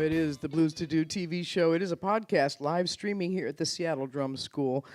It is the Blues to Do TV show. It is a podcast live streaming here at the Seattle Drum School.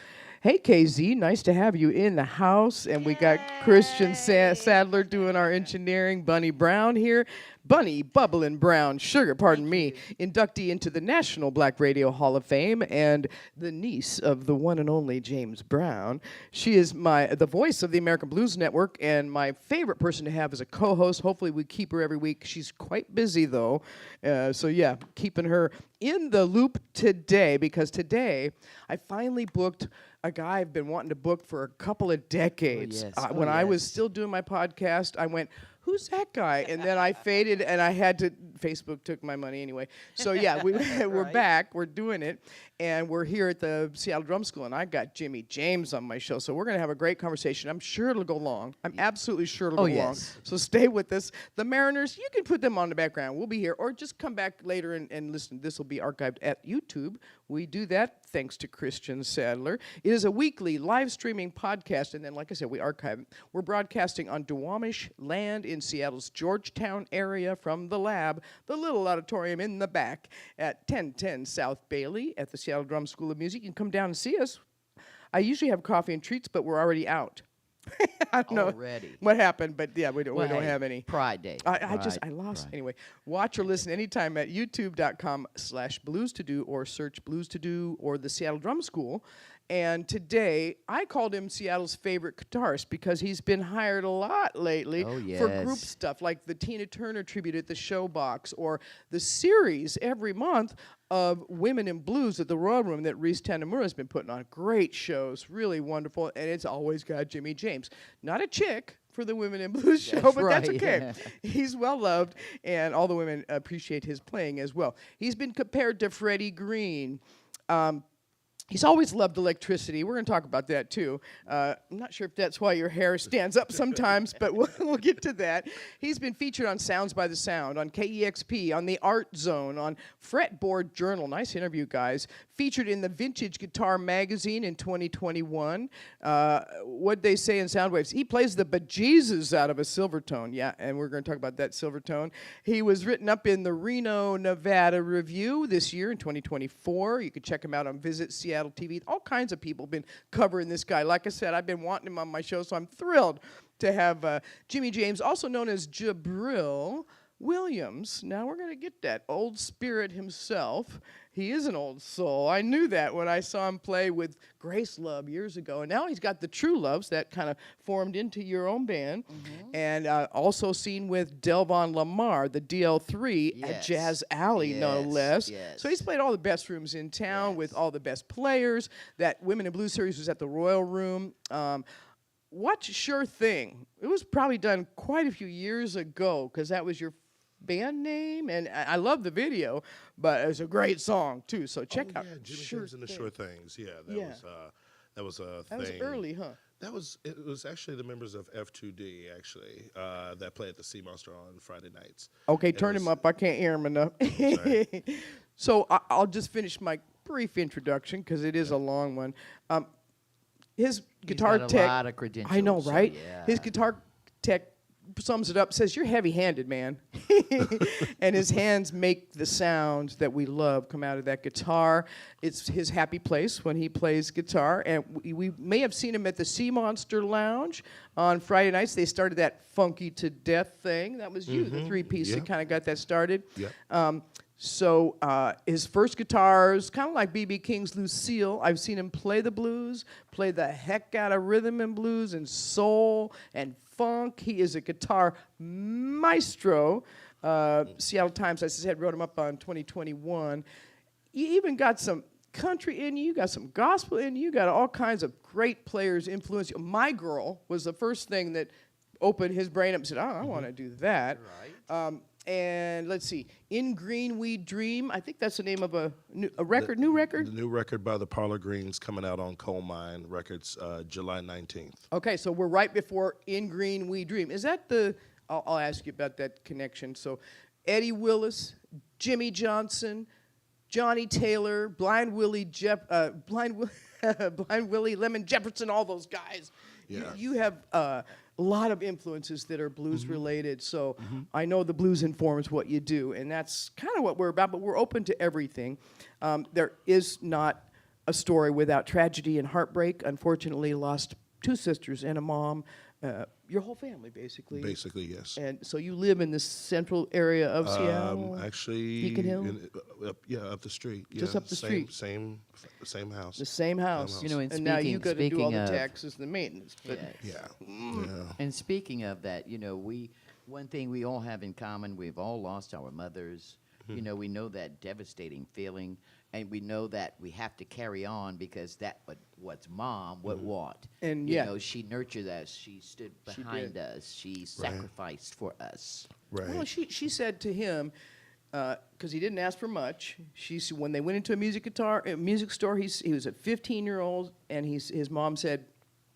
Hey, KZ, nice to have you in the house. And we got Christian Sadler doing our engineering. Bunny Brown here. Bunny Bubbling Brown Sugar, pardon me, inductee into the National Black Radio Hall of Fame and the niece of the one and only James Brown. She is the voice of the American Blues Network and my favorite person to have as a co-host. Hopefully we keep her every week. She's quite busy, though. So, yeah, keeping her in the loop today, because today I finally booked a guy I've been wanting to book for a couple of decades. When I was still doing my podcast, I went, who's that guy? And then I faded, and I had to, Facebook took my money anyway. So, yeah, we're back. We're doing it. And we're here at the Seattle Drum School, and I got Jimmy James on my show. So we're going to have a great conversation. I'm sure it'll go long. I'm absolutely sure it'll go long. So stay with us. The Mariners, you can put them on the background. We'll be here. Or just come back later and listen. This will be archived at YouTube. We do that thanks to Christian Sadler. It is a weekly live streaming podcast, and then, like I said, we archive it. We're broadcasting on Duwamish land in Seattle's Georgetown area from the lab, the little auditorium in the back at 1010 South Bailey at the Seattle Drum School of Music. You can come down and see us. I usually have coffee and treats, but we're already out. I don't know what happened, but yeah, we don't have any. Pride Day. I lost. Anyway, watch or listen anytime at youtube.com/blues-to-do or search Blues to Do or the Seattle Drum School. And today, I called him Seattle's favorite guitarist because he's been hired a lot lately for group stuff, like the Tina Turner tribute at the Showbox, or the series every month of Women in Blues at the Royal Room that Reese Tanamura has been putting on. Great shows, really wonderful, and it's always got Jimmy James. Not a chick for the Women in Blues show, but that's okay. He's well-loved, and all the women appreciate his playing as well. He's been compared to Freddy Green. He's always loved electricity. We're going to talk about that, too. I'm not sure if that's why your hair stands up sometimes, but we'll get to that. He's been featured on Sounds by the Sound, on KEXP, on the Art Zone, on Fretboard Journal. Nice interview, guys. Featured in the Vintage Guitar magazine in 2021. What'd they say in Soundwaves? He plays the bejesus out of a Silvertone. Yeah, and we're going to talk about that Silvertone. He was written up in the Reno, Nevada Review this year in 2024. You can check him out on Visit Seattle TV. All kinds of people have been covering this guy. Like I said, I've been wanting him on my show, so I'm thrilled to have Jimmy James, also known as Jabril Williams. Now we're going to get that old spirit himself. He is an old soul. I knew that when I saw him play with Grace Love years ago. And now he's got the True Loves that kind of formed into your own band. And also seen with Delvon Lamar, the DL3, at Jazz Alley, no less. So he's played all the best rooms in town with all the best players. That Women in Blues series was at the Royal Room. Watch Sure Thing. It was probably done quite a few years ago, because that was your band name, and I love the video, but it's a great song too. So check out. Jimmy James and the Sure Things. That was a thing. That was early, huh? It was actually the members of F2D that play at the Sea Monster on Friday nights. Okay, turn him up. I can't hear him enough. So I'll just finish my brief introduction because it is a long one. His guitar tech. He's got a lot of credentials. I know, right? So yeah. His guitar tech sums it up, says, you're heavy-handed, man. And his hands make the sounds that we love come out of that guitar. It's his happy place when he plays guitar. And we may have seen him at the Sea Monster Lounge on Friday nights. They started that Funky to Death thing. That was you, the three-piece that kind of got that started. So his first guitars, kind of like B.B. King's Lucille, I've seen him play the blues, play the heck out of rhythm and blues and soul and funk. He is a guitar maestro. Seattle Times, as I said, wrote him up on 2021. You even got some country in you, got some gospel in you, got all kinds of great players influence you. My Girl was the first thing that opened his brain up and said, oh, I want to do that. Right. And let's see, In Green We Dream. I think that's the name of a new record. The new record by the Parlor Greens coming out on Coal Mine Records July 19th. Okay, so we're right before In Green We Dream. Is that the? I'll ask you about that connection. So, Eddie Willis, Jimmy Johnson, Johnny Taylor, Blind Willie Lemon Jefferson, all those guys. Yeah. You have a lot of influences that are blues related. So I know the blues informs what you do, and that's kind of what we're about, but we're open to everything. There is not a story without tragedy and heartbreak. Unfortunately, lost 2 sisters and a mom. Your whole family, basically. Basically, yes. And so you live in the central area of Seattle? Actually, Beacon Hill? Up the street. Just up the street. Same house. The same house. You know, and and now you got to do all the speaking of- taxes and the maintenance. But Yes. Yeah. And speaking of that, you know, one thing we all have in common, we've all lost our mothers. You know, we know that devastating feeling, and we know that we have to carry on because what's mom, what. And you yeah. know, she nurtured us, she stood behind us, she sacrificed for us. Right. well, she said to him, because he didn't ask for much. When they went into a music store, he was a 15-year-old, and his mom said,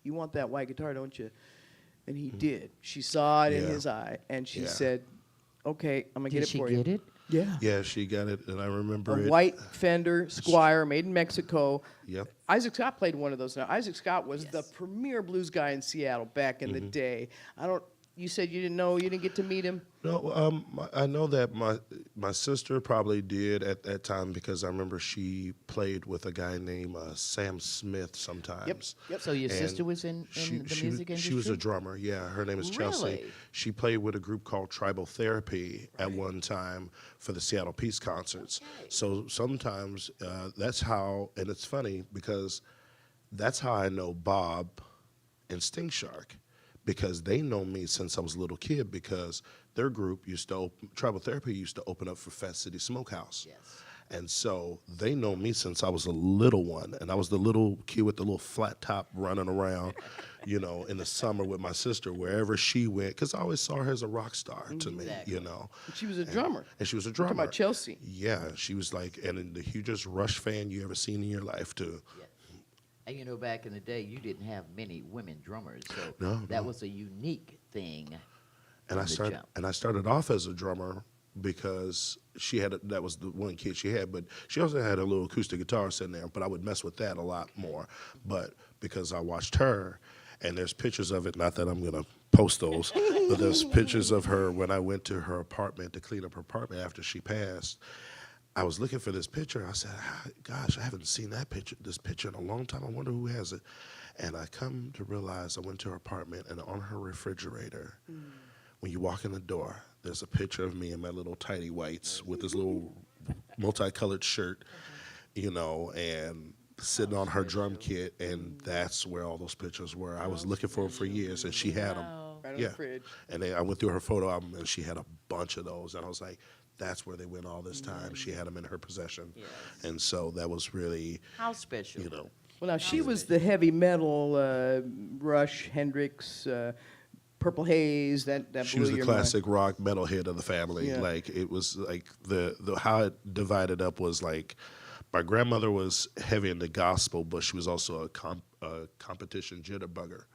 "You want that white guitar, don't you?" And he did. She saw it in Yeah. his eye, and she Yeah. said, "Okay, I'm gonna get it Did she for get you." it? Yeah. Yeah, she got it, and I remember A it. white Fender Squire made in Mexico. Yep. Isaac Scott played one of those. Now, Isaac Scott was the Yes. premier blues guy in Seattle back in the day. You said you didn't know, you didn't get to meet him? No, I know that my sister probably did at that time because I remember she played with a guy named Sam Smith sometimes. Yep. So your And sister was in the music industry? She was a drummer, yeah. Her name is Chelsea. Really? She played with a group called Tribal Therapy at one time for the Seattle Peace Concerts. Okay. So sometimes that's how, and it's funny because that's how I know Bob and Sting Shark, because they know me since I was a little kid because their group Tribal Therapy used to open up for Fast City Smokehouse. Yes. And so they know me since I was a little one, and I was the little kid with the little flat top running around, you know, in the summer with my sister wherever she went, because I always saw her as a rock star to me, Exactly. you know. She was a drummer. And she was a Talking drummer. about Chelsea. Yeah, she was like, and the hugest Rush fan you ever seen in your life too. Yeah. And you know, back in the day, you didn't have many women drummers, so No, that no. was a unique thing. And from I the started off as a drummer because that was the one kid she had, but she also had a little acoustic guitar sitting there, but I would mess with that a lot more. But because I watched her, and there's pictures of it, not that I'm gonna post those, but there's pictures of her when I went to her apartment to clean up her apartment after she passed. I was looking for this picture. I said, gosh, I haven't seen this picture in a long time. I wonder who has it. And I come to realize I went to her apartment, and on her refrigerator, when you walk in the door, there's a picture of me in my little tidy whites with this little multicolored shirt, you know, and sitting on her drum kit, and that's where all those pictures were. I was looking for them for years, and she had them. Right on the fridge. And then I went through her photo album, and she had a bunch of those, and I was like, that's where they went all this time. She had them in her possession. Yes. And so that was really, How special. you know. Well, now, she was the heavy metal, Rush, Hendrix, Purple Haze, that She blew was the your classic rock metalhead of the family. Yeah. Like, it was like the how it divided up was like, my grandmother was heavy in the gospel, but she was also a competition jitterbugger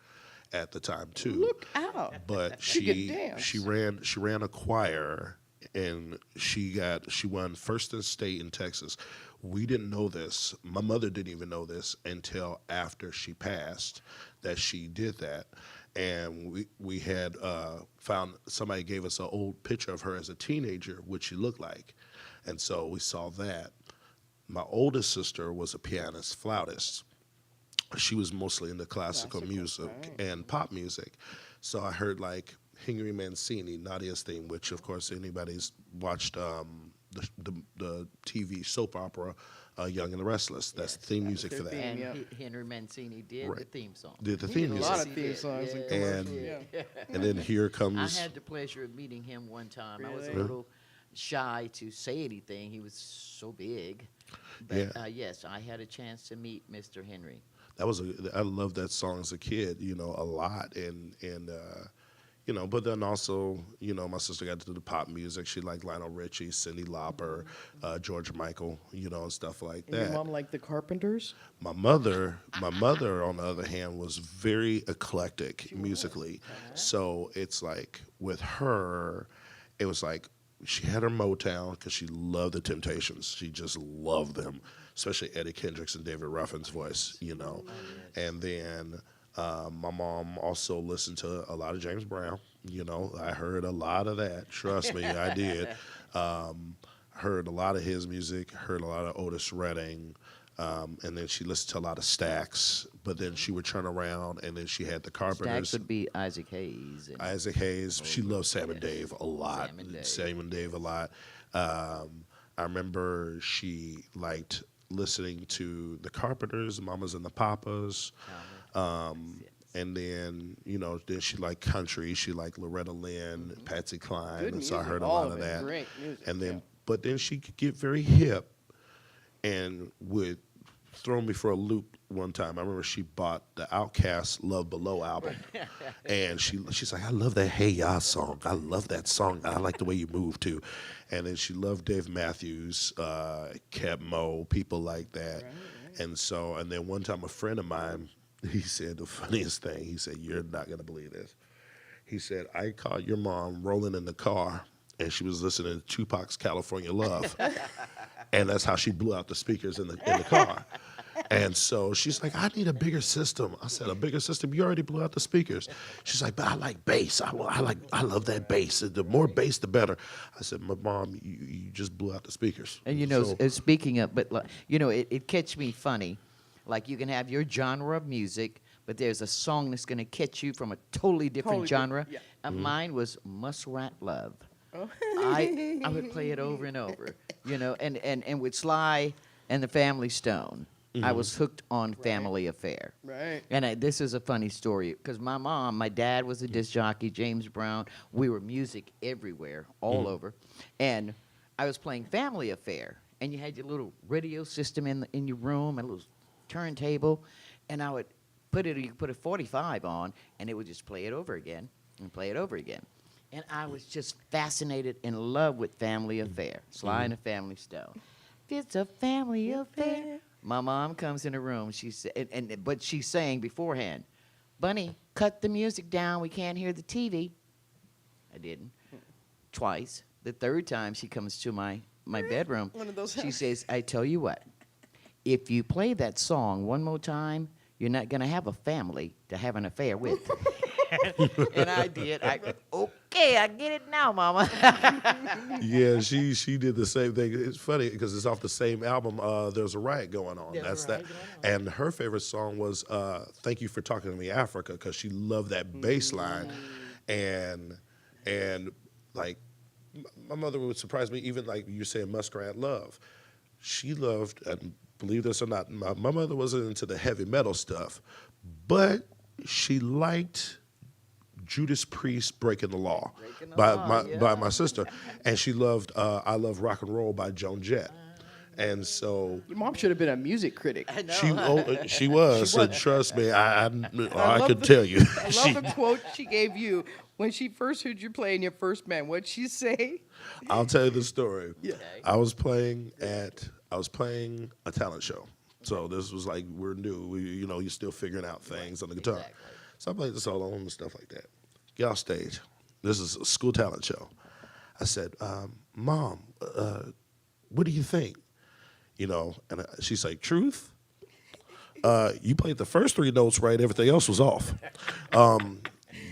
at the time too. mind. Look out. But She could dance. she ran a choir, and she won first in state in Texas. We didn't know this. My mother didn't even know this until after she passed, that she did that. And we had found, somebody gave us an old picture of her as a teenager, what she looked like. And so we saw that. My oldest sister was a pianist, flautist. She was mostly into classical music and pop music. So I heard like Henry Mancini, Nadia's theme, which of course anybody's watched the TV soap opera Young and the Restless. That's the theme music for that. theme. And Yeah. Henry Mancini did the Right. theme song. Did the He theme did a music. lot of theme songs and Yeah. commercials. And- Yeah. And then here I comes had the pleasure of meeting him one time. I was a Really? little shy to say anything. He was so big. But Yeah. yes, I had a chance to meet Mr. Henry. I loved that song as a kid, you know, a lot. And you know, but then also, you know, my sister got to do the pop music. She liked Lionel Richie, Cyndi Lauper, George Michael, you know, and stuff like And your that. mom liked the Carpenters? My mother, on the other hand, was very eclectic musically. So it's like with her, it was like she had her Motown because she loved the Temptations. She just loved them, especially Eddie Kendricks and David Ruffin's voice, you know. And then My mom also listened to a lot of James Brown. You know, I heard a lot of that. Trust me, I did. Heard a lot of his music, heard a lot of Otis Redding, and then she listened to a lot of Stax. But then she would turn around, and then she had the Carpenters. Stax would be Isaac Hayes. Isaac Hayes. She loved Sam and Dave a lot. Sam and Dave a lot. I remember she liked listening to the Carpenters, Mamas and the Papas. And then, you know, then she liked country. She liked Loretta Lynn, Patsy Cline. Good and so I music, heard a all lot of of it. that. Great music, And then, yeah. but then she could get very hip and would throw me for a loop one time. I remember she bought the Outkast Love Below album. And she's like, I love that Hey Ya song. I love that song. I like the way you move too. And then she loved Dave Matthews, Cap Mo, people like that. Right. And then one time a friend of mine, he said the funniest thing. He said, you're not going to believe this. He said, I caught your mom rolling in the car, and she was listening to Tupac's California Love. And that's how she blew out the speakers in the car. And so she's like, I need a bigger system. I said, a bigger system? You already blew out the speakers. She's like, but I like bass. I love that bass. The more bass, the better. I said, my mom, you just blew out the speakers. And, you know, speaking of, but, you know, it catch me funny. Like, you can have your genre of music, but there's a song that's going to catch you from a totally different genre. Yeah. And mine was Muskrat Love. Oh. I would play it over and over, you know, and with Sly and the Family Stone, I was hooked on Family Affair. Right. And this is a funny story, because my dad was a disc jockey, James Brown. We were music everywhere, all over. And I was playing Family Affair, and you had your little radio system in your room, and a little turntable, and I would you could put a 45 on, and it would just play it over again and play it over again. And I was just fascinated, in love with Family Affair, Sly and the Family Stone. It's a family affair. My mom comes in the room. She said, but she's saying beforehand, Bunny, cut the music down. We can't hear the TV. I didn't. Twice. The third time she comes to my bedroom, One of those she says, I tell you what, if you play that song one more time, you're not going to have a family to have an affair with. And I did. Okay, I get it now, Mama. Yeah, she did the same thing. It's funny because it's off the same album. There's a Riot Going On. That's that. And her favorite song was "Thank You for Talking to Me, Africa," because she loved that bass line. And like my mother would surprise me. Even like you saying Muskrat Love, she loved. And believe this or not, my mother wasn't into the heavy metal stuff, but she liked Judas Priest Breaking the Law by my sister, and she loved I Love Rock and Roll by Joan Jett. And so Your mom should have been a music critic. I know. she was. And trust me, I could tell you. I love the quote she gave you when she first heard you play in your first band. What'd she say? I'll tell you the story. Yeah. I was playing a talent show. So this was like, we're new. You're still figuring out things on the guitar. Exactly. So I played the solo and stuff like that. Get off stage. This is a school talent show. I said, Mom, what do you think? And she's like, Truth? You played the first 3 notes right. Everything else was off.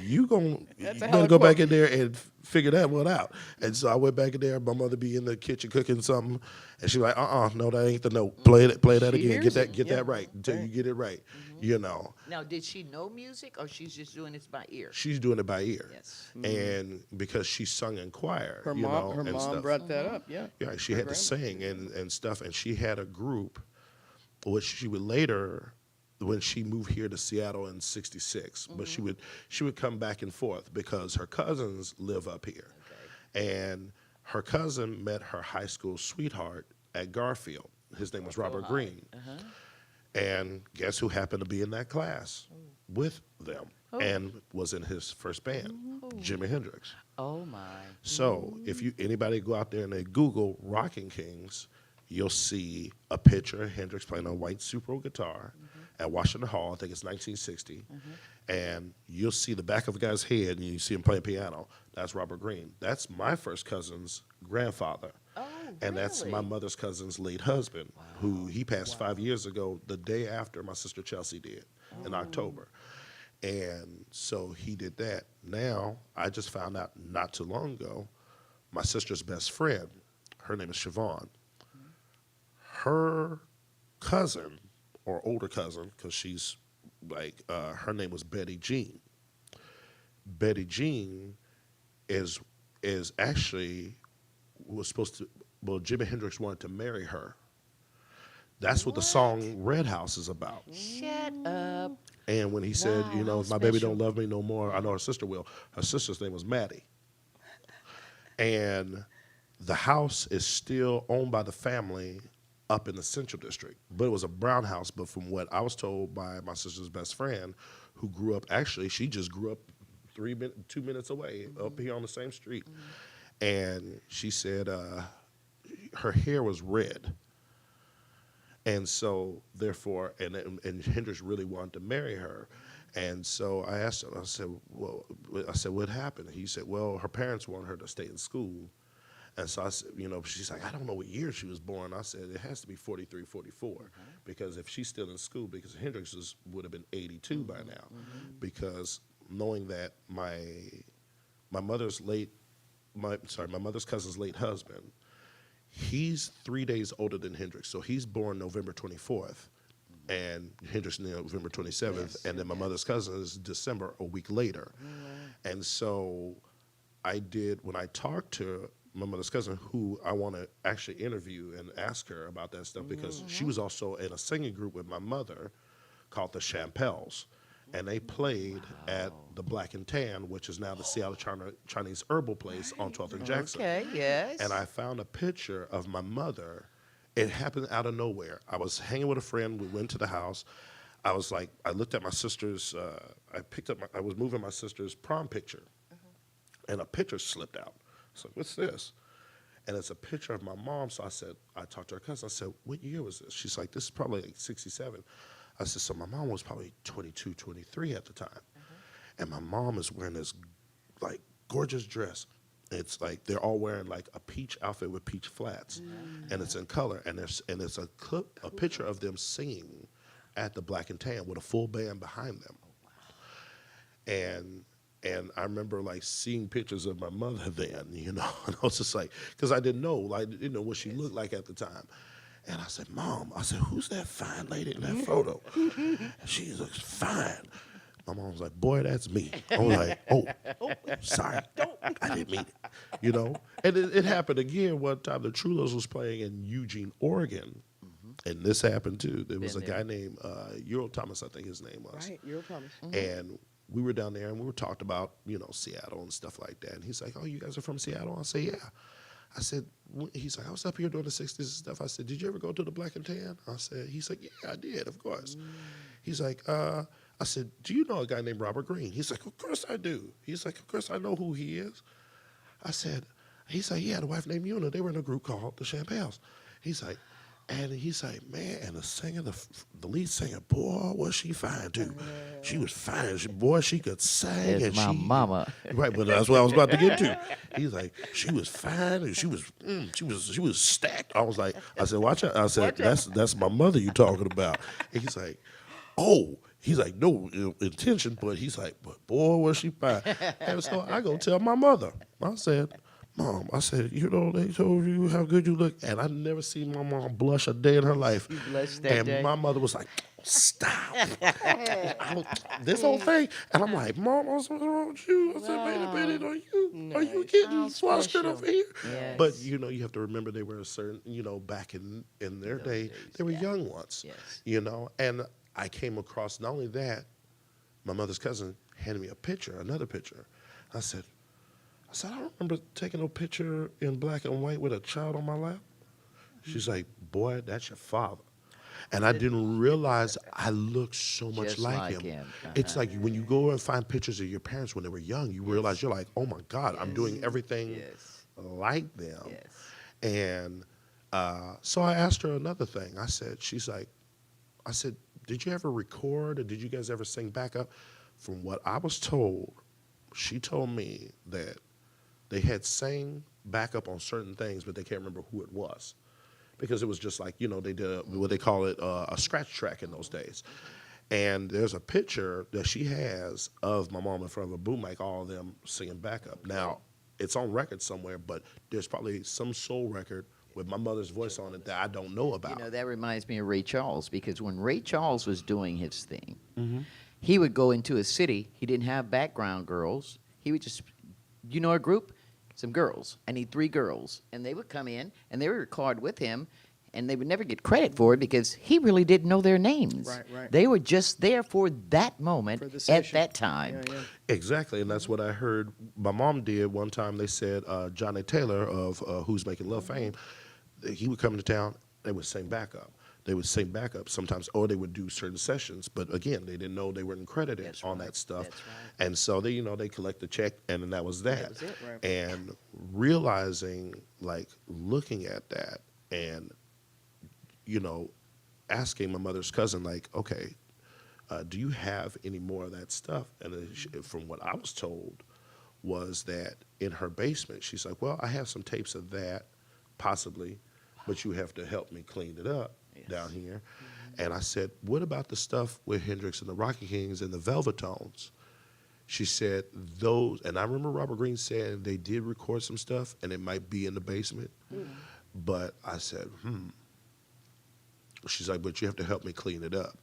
You better go back in there and figure that one out. And so I went back in there. My mother be in the kitchen cooking something, and she's like, no, that ain't the note. Play that again. Get that right until you get it right. Now, did she know music, or she's just doing this by ear? She's doing it by ear. Yes. And because she sung in choir, Her and mom stuff. brought that up. Yeah. Yeah, she had to sing and stuff, and she had a group, which she would later, when she moved here to Seattle in '66, but she would come back and forth because her cousins live up here, and her cousin met her high school sweetheart at Garfield. His name was Robert Green, and guess who happened to be in that class with them and was in his first band, Jimi Hendrix. Oh my! So if anybody go out there and they Google Rocking Kings, you'll see a picture of Hendrix playing a white Super guitar at Washington Hall. I think it's 1960. And you'll see the back of a guy's head, and you see him playing piano. That's Robert Green. That's my first cousin's grandfather. Oh, and that's my mother's cousin's late husband, who he passed 5 years ago, the day after my sister Chelsea did, in October. And so he did that. Now, I just found out not too long ago, my sister's best friend, her name is Siobhan. Her cousin, or older cousin, because she's like, her name was Betty Jean. Betty Jean is actually was supposed to, well, Jimi Hendrix wanted to marry her. That's what the song Red House is about. Shut up. And when he said, you know, my baby don't love me no more, I know her sister will. Her sister's name was Maddie. And the house is still owned by the family up in the Central District. But it was a brown house, but from what I was told by my sister's best friend, who grew up, actually, she just grew up 2 minutes away, up here on the same street. And she said her hair was red. And so, therefore, and Hendrix really wanted to marry her. And so I asked him, I said, what happened? He said, well, her parents wanted her to stay in school. And so I said, you know, she's like, I don't know what year she was born. I said, it has to be 43, 44. Because if she's still in school, because Hendrix would have been 82 by now. Because knowing that my mother's cousin's late husband, he's 3 days older than Hendrix, so he's born November 24th, and Hendrix November 27th, and then my mother's cousin is December, a week later. And so when I talked to my mother's cousin, who I want to actually interview and ask her about that stuff, because she was also in a singing group with my mother called the Champels. And they played at the Black and Tan, which is now the Seattle Chinese Herbal Place on 12th and Jackson. Okay, yes. And I found a picture of my mother. It happened out of nowhere. I was hanging with a friend. We went to the house. I was like, I looked at my sister's, I was moving my sister's prom picture. And a picture slipped out. I was like, what's this? And it's a picture of my mom. So I talked to her cousin. I said, what year was this? She's like, this is probably like 67. I said, so my mom was probably 22, 23 at the time. And my mom is wearing this, like, gorgeous dress. It's like they're all wearing, like, a peach outfit with peach flats. And it's in color. And it's a picture of them singing at the Black and Tan with a full band behind them. And I remember, like, seeing pictures of my mother then, you know. And I was just like, because I didn't know what she looked like at the time. And I said, Mom, who's that fine lady in that photo? She looks fine. My mom was like, boy, that's me. I was like, oh, sorry. I didn't mean it. You know? And it happened again one time. The Trulos was playing in Eugene, Oregon. And this happened too. There was a guy named Earl Thomas, I think his name was. Right, Earl Thomas. And we were down there and we were talking about, you know, Seattle and stuff like that. And he's like, oh, you guys are from Seattle? I say, yeah. I said, he's like, I was up here during the 60s and stuff. I said, did you ever go to the Black and Tan? He's like, yeah, I did, of course. He's like, I said, do you know a guy named Robert Green? He's like, of course I do. He's like, of course I know who he is. He's like, yeah, the wife named Una. They were in a group called the Champels. He's like, man, and the singer, the lead singer, boy, was she fine too. She was fine. She could sing. That's my mama. Right, but that's what I was about to get to. He's like, she was fine, and she was stacked. I said, watch out. I said, that's my mother you talking about. And he's like, oh. He's like, no intention, but he's like, but boy, was she fine. And so I go tell my mother. I said, Mom, you know, they told you how good you look. And I've never seen my mom blush a day in her life. You blushed that day? And my mother was like, stop. This whole thing. And I'm like, Mom, what's wrong with you? I said, wait a minute, are you getting flustered over here? Yes. But, you know, you have to remember they were a certain, you know, back in their day, they were young ones, you know. And I came across, not only that, my mother's cousin handed me another picture. I said, I don't remember taking a picture in black and white with a child on my lap. She's like, boy, that's your father. And I didn't realize I looked so much like him. It's like when you go and find pictures of your parents when they were young, you realize you're like, oh my God, I'm doing everything like them. And so I asked her another thing. I said, did you ever record or did you guys ever sing backup? From what I was told, she told me that they had sang backup on certain things, but they can't remember who it was. Because it was just like, you know, they did what they call it a scratch track in those days. And there's a picture that she has of my mom in front of a boom mic, all of them singing backup. Now, it's on record somewhere, but there's probably some soul record with my mother's voice on it that I don't know about. You know, that reminds me of Ray Charles, because when Ray Charles was doing his thing, he would go into a city. He didn't have background girls. He would just, you know, a group, some girls. I need 3 girls. And they would come in, and they would record with him, and they would never get credit for it because he really didn't know their names. Right. They were just there for that moment at that time. Yeah. Exactly, and that's what I heard my mom did one time. They said Johnny Taylor of Who's Making Love fame, he would come to town, they would sing backup. They would sing backup sometimes, or they would do certain sessions. But again, they didn't know they weren't credited on that stuff. That's right. And so they, they collect the check, and then that was that. That was it. Right. And realizing, like, looking at that, and asking my mother's cousin, like, okay, do you have any more of that stuff? And from what I was told was that in her basement, she's like, well, I have some tapes of that, possibly, but you have to help me clean it up down here. And I said, what about the stuff with Hendrix and the Rocky Kings and the Velvetones? She said those, and I remember Robert Green saying they did record some stuff and it might be in the basement. But I said, She's like, but you have to help me clean it up.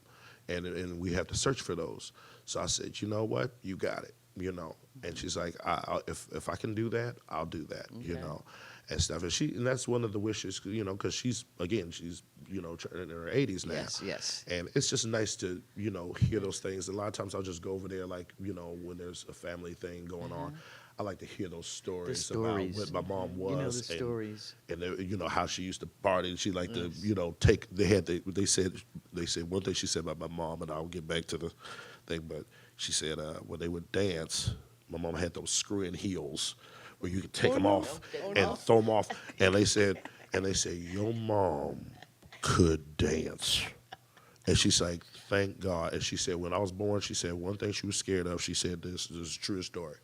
And we have to search for those. So I said, you know what? You got it, And she's like, if I can do that, I'll do that, and stuff. And that's one of the wishes, because she's in her 80s now. Yes. And it's just nice to, hear those things. A lot of times I'll just go over there, like, when there's a family thing going on. I like to hear those stories about what my mom was. The stories. And how she used to party. And she liked to, take, they said one thing she said about my mom, and I'll get back to the thing, but she said when they would dance, my mom had those screw-in heels where you could take them off and throw them off. And they said, your mom could dance. And she's like, thank God. And she said, when I was born, she said one thing she was scared of. She said, this is a true story.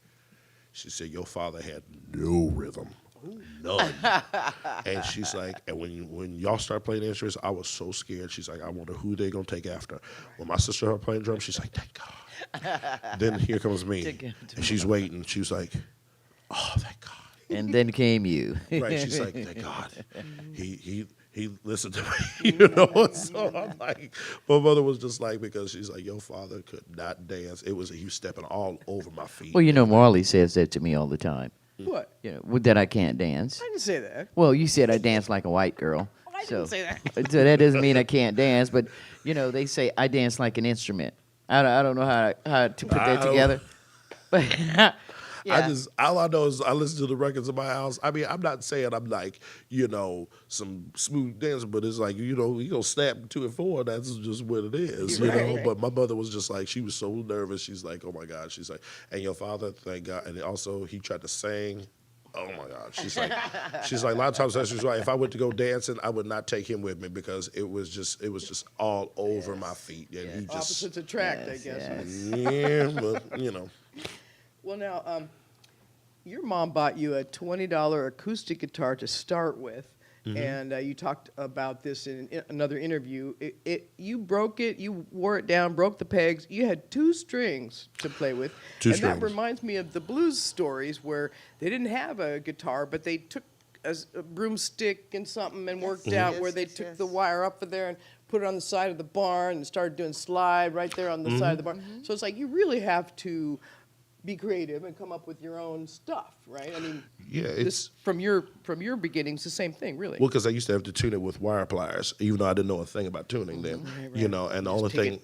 She said, your father had no rhythm, none. And she's like, and when y'all start playing instruments, I was so scared. She's like, I wonder who they going to take after. When my sister started playing drums, she's like, thank God. Then here comes me. And she's waiting. She was like, oh, thank God. And then came you. Right. She's like, thank God. He listened to me, So I'm like, my mother was just like, because she's like, your father could not dance. He was stepping all over my feet. Well, Marlee says that to me all the time. What? That I can't dance. I didn't say that. Well, you said I dance like a white girl. I didn't say that. So that doesn't mean I can't dance, but they say I dance like an instrument. I don't know how to put that together. But yeah. All I know is I listen to the records in my house. I mean, I'm not saying I'm like, some smooth dancer, but it's like, you gonna snap 2 and 4. That's just what it is, Right. But my mother was just like, she was so nervous. She's like, oh my God. She's like, and your father, thank God. And also he tried to sing. Oh my God. She's like, a lot of times she's like, if I went to go dancing, I would not take him with me because it was just all over my feet. And he just, Opposites attract, I guess. yeah, but Well, now, your mom bought you a $20 acoustic guitar to start with, and you talked about this in another interview. You broke it, you wore it down, broke the pegs. You had 2 strings to play with. That reminds me of the blues stories where they didn't have a guitar, but they took a broomstick and something and worked out where they took the wire up there and put it on the side of the barn and started doing slide right there on the side of the barn. So it's like you really have to be creative and come up with your own stuff, right? I mean, it's from your beginnings, the same thing, really. Well, because I used to have to tune it with wire pliers, even though I didn't know a thing about tuning then, Right. And the only thing,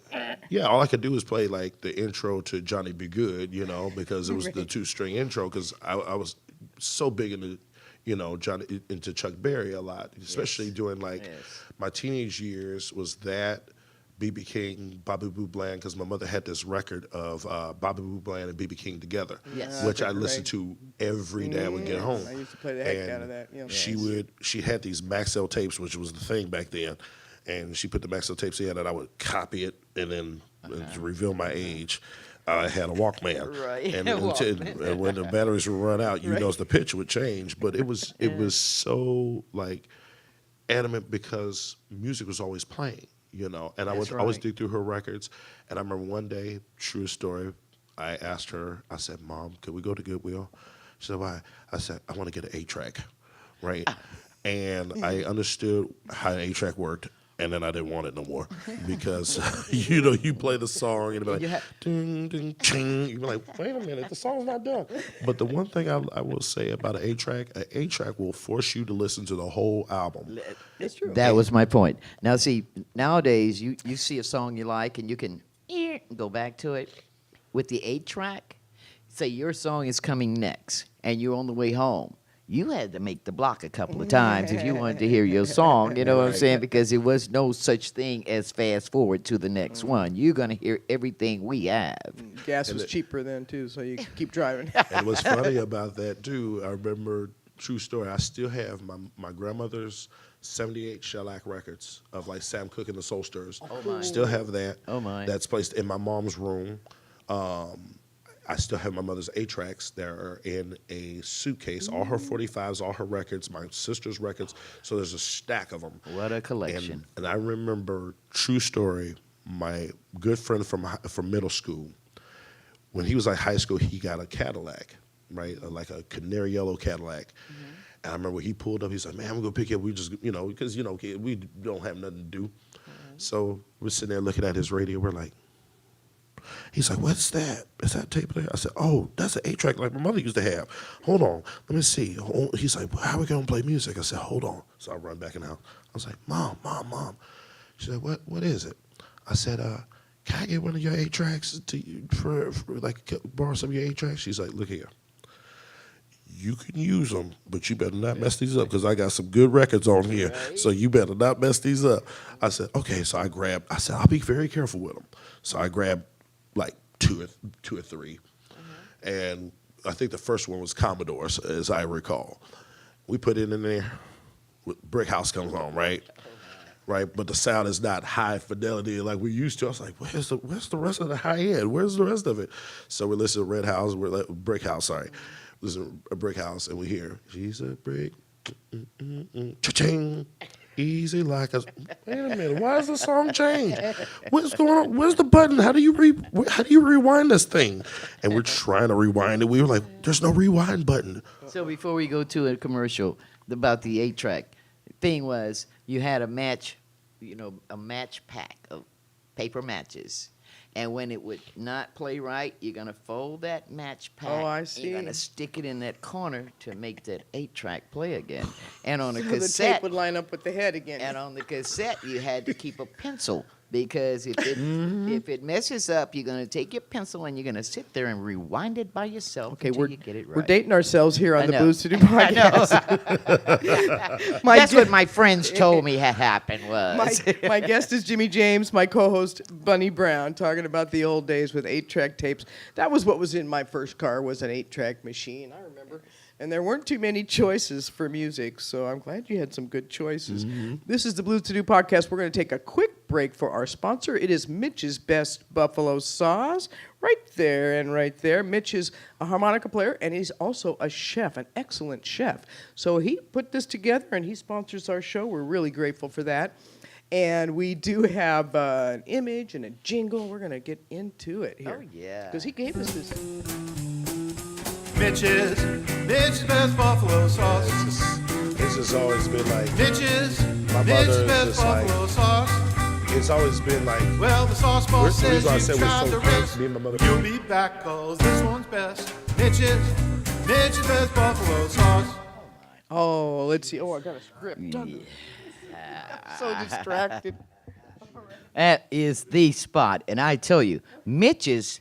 all I could do was play like the intro to Johnny Be Good, because it was the 2-string intro, because I was so big into, into Chuck Berry a lot, especially during my teenage years was that, B.B. King, Bobby Blue Bland, because my mother had this record of Bobby Blue Bland and B.B. King together, which I listened to every day I would get home. I used to play the heck out of that. Yeah. She had these Maxell tapes, which was the thing back then, and she put the Maxell tapes in, and I would copy it and then to reveal my age. I had a Walkman, right? And when the batteries would run out, the pitch would change. But it was so like adamant because music was always playing. And I That's would always right. dig through her records. And I remember one day, true story, I asked her, I said, Mom, could we go to Goodwill? She said, why? I said, I want to get an 8-track, right? And I understood how an 8-track worked. And then I didn't want it no more because, you play the song and it'd be like, ding, ding, ching. You'd be like, wait a minute, the song's not done. But the one thing I will say about an 8-track will force you to listen to the whole album. It's true. That was my point. Now, see, nowadays you see a song you like and you can go back to it. With the 8-track, say your song is coming next and you're on the way home. You had to make the block a couple of times if you wanted to hear your song, you know what I'm saying? Because there was no such thing as fast forward to the next one. You're going to hear everything we have. Gas was cheaper then, too, so you could keep driving. And what's funny about that, too, I remember, true story, I still have my grandmother's 78 shellac records of like Sam Cooke and the Soul Stirrers. Oh, my. Still have that. Oh, my. That's placed in my mom's room. I still have my mother's 8-tracks that are in a suitcase, all her 45s, all her records, my sister's records. So there's a stack of them. What a collection. And I remember, true story, my good friend from middle school, when he was like high school, he got a Cadillac, right? Like a canary yellow Cadillac. Mm-hmm. And I remember he pulled up, he's like, man, I'm going to pick you up. We just, because, we don't have nothing to do. Mm-hmm. So we're sitting there looking at his radio. We're like, he's like, what's that? Is that tape there? I said, oh, that's an 8-track like my mother used to have. Hold on. Let me see. He's like, well, how are we going to play music? I said, hold on. So I run back in the house. I was like, Mom. She said, what is it? I said, can I get one of your 8-tracks for borrow some of your 8-tracks? She's like, look here. You can use them, but you better not mess these up because I got some good records on here. Right. So you better not mess these up. I said, okay. So I said, I'll be very careful with them. So I grabbed like two or three. Mm-hmm. And I think the first one was Commodores, as I recall. We put it in there. Brick House comes on, right? Right, but the sound is not high fidelity like we used to. I was like, where's the rest of the high end? Where's the rest of it? So we listen to Brick House, sorry. Listen to Brick House, and we hear, she's a brick, cha-ching, easy like a... Wait a minute, why does the song change? What's going on? Where's the button? How do you rewind this thing? And we're trying to rewind it. We were like, there's no rewind button. So before we go to a commercial about the 8-track, the thing was you had a match pack of paper matches. And when it would not play right, you're going to fold that match pack. Oh, I see. You're going to stick it in that corner to make that 8-track play again. And on a so cassette... the tape would line up with the head again. And on the cassette, you had to keep a pencil. Because if it messes up, you're going to take your pencil and you're going to sit there and rewind it by yourself until you get it right. We're dating ourselves here on the Blues to Do podcast. That's what my friends told me had happened was. My guest is Jimmy James, my co-host Bunny Brown, talking about the old days with 8-track tapes. That was what was in my first car, was an 8-track machine, I remember. And there weren't too many choices for music, so I'm glad you had some good choices. Mm-hmm. This is the Blues to Do podcast. We're going to take a quick break for our sponsor. It is Mitch's Best Buffalo Sauce. Right there. Mitch is a harmonica player, and he's also a chef, an excellent chef. So he put this together, and he sponsors our show. We're really grateful for that. And we do have an image and a jingle. We're going to get into it here. Oh, yeah. Because he gave us this. Mitch's Best Buffalo Sauce. It's just always been like... Mitch's Best Buffalo Sauce. It's always been like... Well, the sauce boss says you you tried the rest. Me and my mother. You'll be back, cause this one's best. Mitch's Best Buffalo Sauce. Oh, let's see. Oh, I got a script. So distracted. That is the spot. And I tell you, Mitch's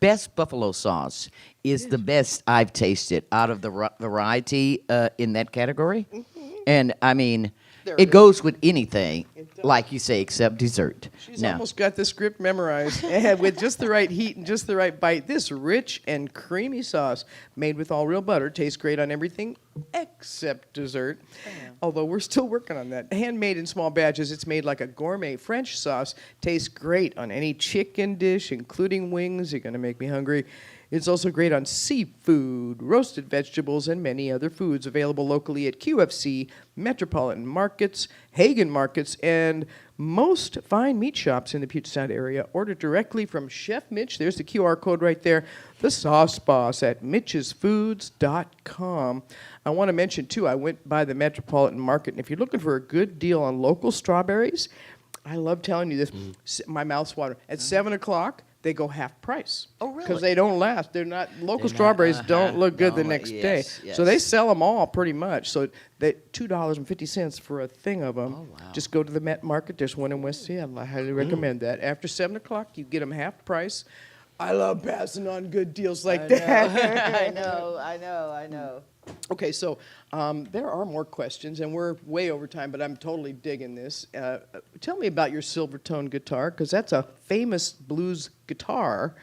Best Buffalo Sauce is the best I've tasted out of the variety in that category. Mm-hmm. And, I mean, it goes with anything, like you say, except dessert. She's almost got the script memorized. And with just the right heat and just the right bite, this rich and creamy sauce, made with all real butter, tastes great on everything except dessert. Yeah. Although we're still working on that. Handmade in small batches, it's made like a gourmet French sauce. Tastes great on any chicken dish, including wings. You're going to make me hungry. It's also great on seafood, roasted vegetables, and many other foods. Available locally at QFC, Metropolitan Markets, Hagen Markets, and most fine meat shops in the Puget Sound area. Order directly from Chef Mitch. There's the QR code right there. The Sauce Boss at mitchesfoods.com. I want to mention, too, I went by the Metropolitan Market, and if you're looking for a good deal on local strawberries, I love telling you this. My mouth's watering. At 7 o'clock, they go half price. Oh, really? Because they don't last. They're not local They're strawberries not, don't look good the no, next yes, day. yes. So they sell them all pretty much. So they $2.50 for a thing of them. Oh, wow. Just go to the Met Market. There's one in West Seattle. I highly recommend that. After 7 o'clock, you get them half price. I love passing on good deals like that. I know. Okay, so there are more questions, and we're way over time, but I'm totally digging this. Tell me about your Silvertone guitar, because that's a famous blues guitar.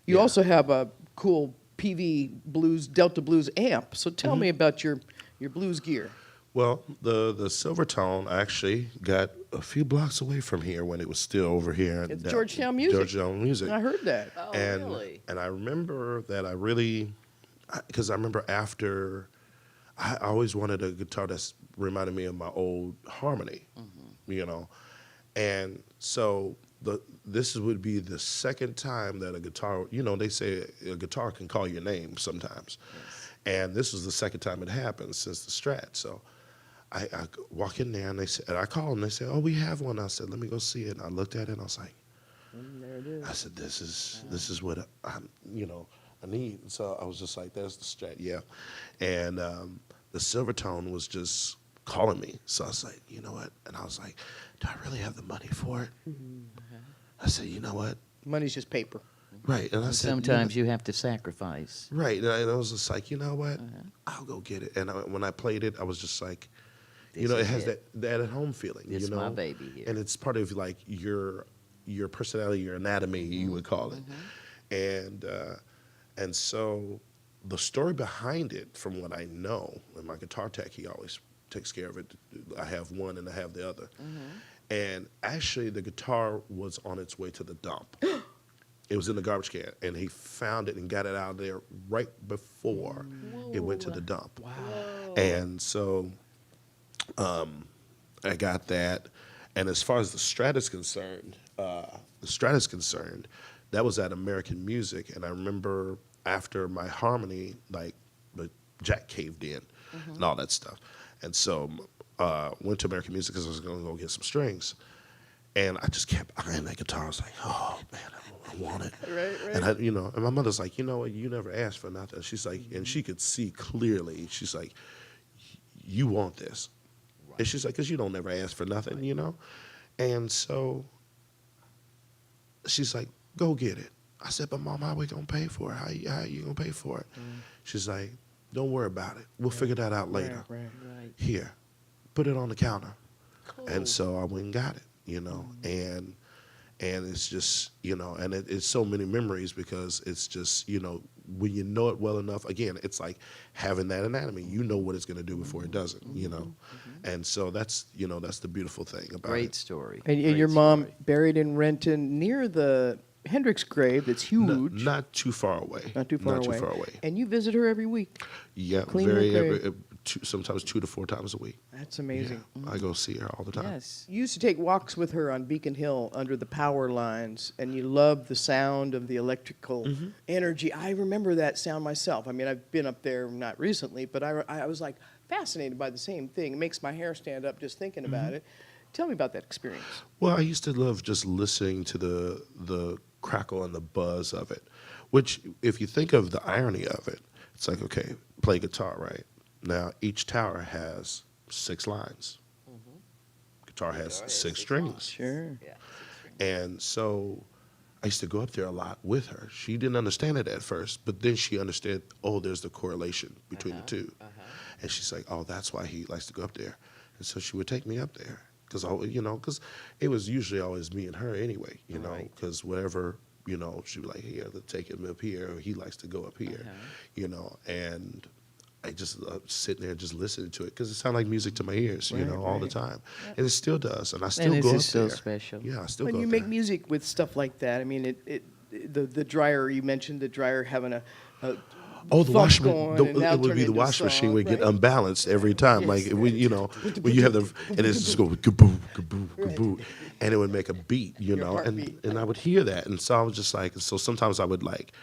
You also have a cool PV blues, Delta Blues amp. So tell me about your blues gear. Well, the Silvertone I actually got a few blocks away from here when it was still over here. It's Georgetown Music. Georgetown Music. I heard that. Oh, and, really? And I remember that because I remember after, I always wanted a guitar that reminded me of my old Harmony, you know. And so this would be the second time that a guitar, you know, they say a guitar can call your name sometimes. Yes. And this was the second time it happened since the Strat. So I walk in there and I call them. They say, "Oh, we have one." I said, "Let me go see it." And I looked at it and I was like, There it is. I said, "This is what I need." So I was just like, "There's the Strat, yeah." And the Silvertone was just calling me. So I was like, "You know what?" And I was like, "Do I really have the money for it?" I said, "You know what?" Money's just paper. Right. And I said, Sometimes you have to sacrifice. Right. And I was just like, "You know what? I'll go get it." And when I played it, I was just like, This it is has it. that at home feeling. This you know? my baby here. And it's part of like your personality, your anatomy, you would call it. And so the story behind it, from what I know, and my guitar tech, he always takes care of it. I have one and I have the other. And actually, the guitar was on its way to the dump. It was in the garbage can, and he found it and got it out of there right before it went to the dump. Wow. And so I got that. And as far as the Strat is concerned, that was at American Music. And I remember after my Harmony, like the jack caved in and all that stuff. And so went to American Music because I was going to go get some strings. And I just kept eyeing that guitar. I was like, "Oh, man, I want it." Right. And and my mother's like, "You know what? You never asked for nothing." She's like, and she could see clearly. She's like, "You want this." Right. And she's like, "'Cause you don't never ask for nothing, you know?" And so she's like, "Go get it." I said, "But Mom, how we gonna pay for it? How you gonna pay for it?" She's like, "Don't worry about it. We'll figure that out later. Right. Here, put it on the counter." Cool. And so I went and got it, you know, and it's just, you know, and it's so many memories because it's just, you know, when you know it well enough, again, it's like having that anatomy. You know what it's going to do before it doesn't, you know. And so that's, you know, that's the beautiful thing about Great it. story. And Great your mom story. buried in Renton near the Hendrix grave that's huge. Not too far away. Not too far away. Not too far away. And you visit her every week. Yeah, Clean her grave. sometimes 2 to 4 times a week. That's amazing. Yeah, I go see her all the time. Yes. You used to take walks with her on Beacon Hill under the power lines, and you loved the sound of the electrical energy. I remember that sound myself. I mean, I've been up there not recently, but I was like fascinated by the same thing. It makes my hair stand up just thinking about it. Tell me about that experience. Well, I used to love just listening to the crackle and the buzz of it, which, if you think of the irony of it, it's like, okay, play guitar, right? Now, each tower has 6 lines. Guitar has 6 strings. Sure. Yeah. And so I used to go up there a lot with her. She didn't understand it at first, but then she understood, oh, there's the correlation between the two. And she's like, oh, that's why he likes to go up there. And so she would take me up there. Because it was usually always me and her anyway, you know, because whatever, you know, she'd be like, here, let's take him up here, or he likes to go up here, you know, and I just sitting there just listening to it because it sounded like music to my ears, you know, all the time. And it still does, and I still And go this up is so there. special. Yeah, I still When go you up make there. music with stuff like that, I mean, the dryer. You mentioned the dryer having a Oh, the funk washing going and now it would turn be the into wash machine song, would get right? unbalanced every time. Yes. Like when when you have the and it's just go kaboo kaboo kaboo, and it would make a beat, Your heartbeat. and I would hear that, and so I was just like, so sometimes I would like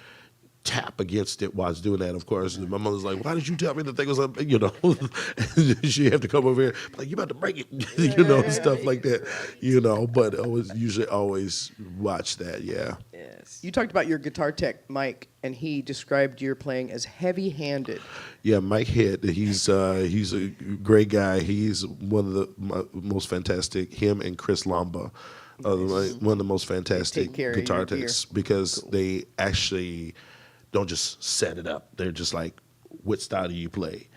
tap against it while I was doing that. Of course, and my mother's like, "Why did you tell me the thing was up?" She had to come over here, like, "You about to break it," and stuff like that, But I was usually always watch that, yeah. Yes. You talked about your guitar tech, Mike, and he described your playing as heavy-handed. Yeah, Mike Head. He's a great guy. He's one of the most fantastic. Him and Chris Lamba, one of the most fantastic care of guitar your gear. techs because they actually don't just set it up. They're just like, what style do you play?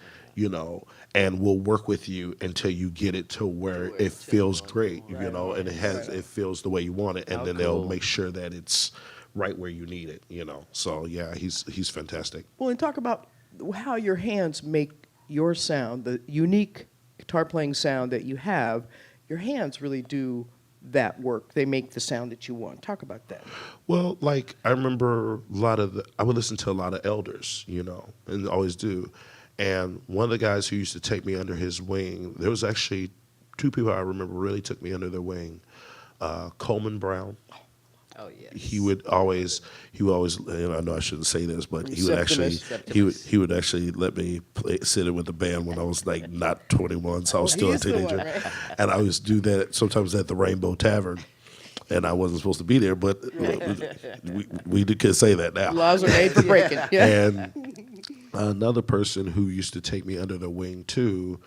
And we'll work with you until you get it to where it feels great, and it feels the way you want it, and then they'll make sure that it's right where you need it, So yeah, he's fantastic. Well, and talk about how your hands make your sound, the unique guitar playing sound that you have. Your hands really do that work. They make the sound that you want. Talk about that. Well, like I remember I would listen to a lot of elders, and always do. And one of the guys who used to take me under his wing, there was actually two people I remember really took me under their wing. Coleman Brown. Oh yes. He would always, I know I shouldn't say this, but he would actually, he would actually let me sit in with the band when I was like not 21, so I was still a He's the one, teenager, right? and I used to do that sometimes at the Rainbow Tavern, and I wasn't supposed to be there, but we could say that now. Laws are made for breaking. Yeah. And another person who used to take me under the wing too,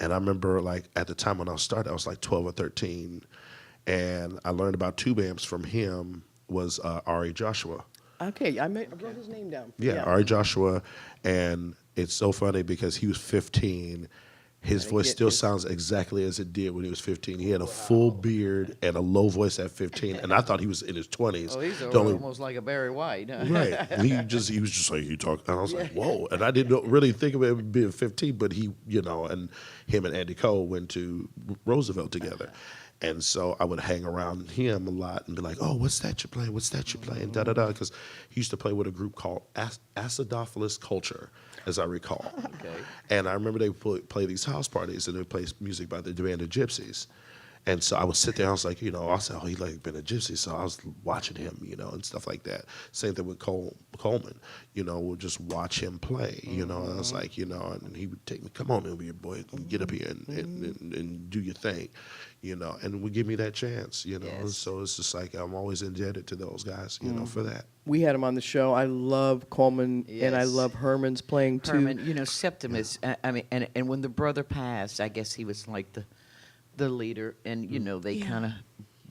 and I remember like at the time when I started, I was like 12 or 13. And I learned about tube amps from him was Ari Joshua. Okay, I wrote his name down. Yeah, Ari Joshua. And it's so funny because he was 15. His voice still sounds exactly as it did when he was 15. He had a full beard and a low voice at 15. And I thought he was in his 20s. Oh, he's almost like a Barry White. Huh? Right. And he was just like, you talk. And I was like, whoa. And I didn't really think of it being 15, but he, and him and Andy Cole went to Roosevelt together. And so I would hang around him a lot and be like, oh, what's that you're playing? What's that you're playing? Da-da-da. Because he used to play with a group called Acidophilus Culture, as I recall. Okay. And I remember they would play these house parties and they would play music by the band of Gypsies. And so I would sit there, I was like, I said, oh, he like been a gypsy. So I was watching him, and stuff like that. Same thing with Coleman, we'll just watch him play, and I was like, and he would take me, come on, over boy, get up here and do your thing, and would give me that chance, Yes. So it's just like I'm always indebted to those guys, for that. We had him on the show. I love Coleman, and I Yes. love Herman's playing too. Herman, Septimus. I mean, and when the brother passed, I guess he was like the leader, and they kind of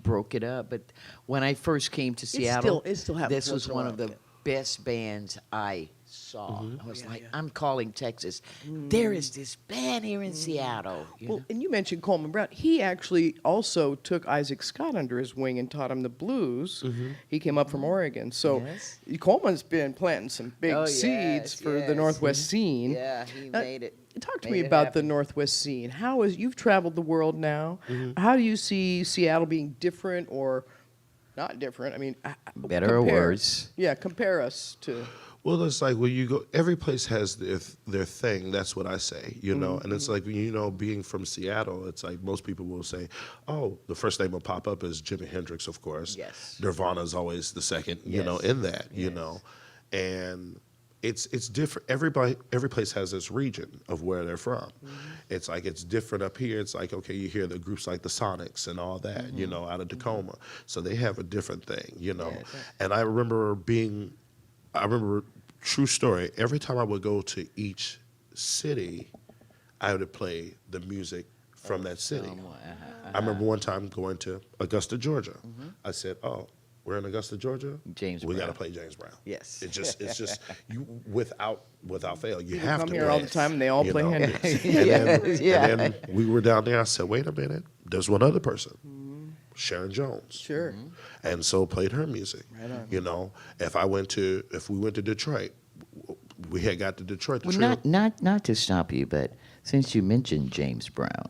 broke it up. But when I first came to Seattle, it still happens this was once in a one of while, the best bands I saw. I was like, I'm calling Texas. There is this band here in Seattle. Well, and you mentioned Coleman Brown. He actually also took Isaac Scott under his wing and taught him the blues. He came up from Oregon. So Yes. Coleman's been planting some big Oh, seeds yes, for the yes. Northwest scene. Yeah, he made it. Talk to Made me it about the happen. Northwest scene. You've traveled the world now. How do you see Seattle being different or not different? I mean, Better or worse? Yeah, compare us to. Well, it's like when you go, every place has their thing. That's what I say, And it's like, being from Seattle, it's like most people will say, oh, the first name will pop up is Jimi Hendrix, of course. Yes. Nirvana's always the second, Yes. In that, Yes. And it's different. Every place has its region of where they're from. It's like it's different up here. It's like, okay, you hear the groups like the Sonics and all that, out of Tacoma. So they have a different thing, And I remember true story, every time I would go to each city, I would play the music from that city. I remember one time going to Augusta, Georgia. I said, oh, we're in Augusta, Georgia? James We got Brown. to play James Brown. Yes. It's just you without fail. You People have come to here play all the it, time, and they all play know? Hendrix. And then we were down there. I said, wait a minute. There's one other person, Sharon Jones. Sure. And so played her music. Right on. If we went to Detroit, we had got to Detroit. The Well, trio- not to stop you, but since you mentioned James Brown,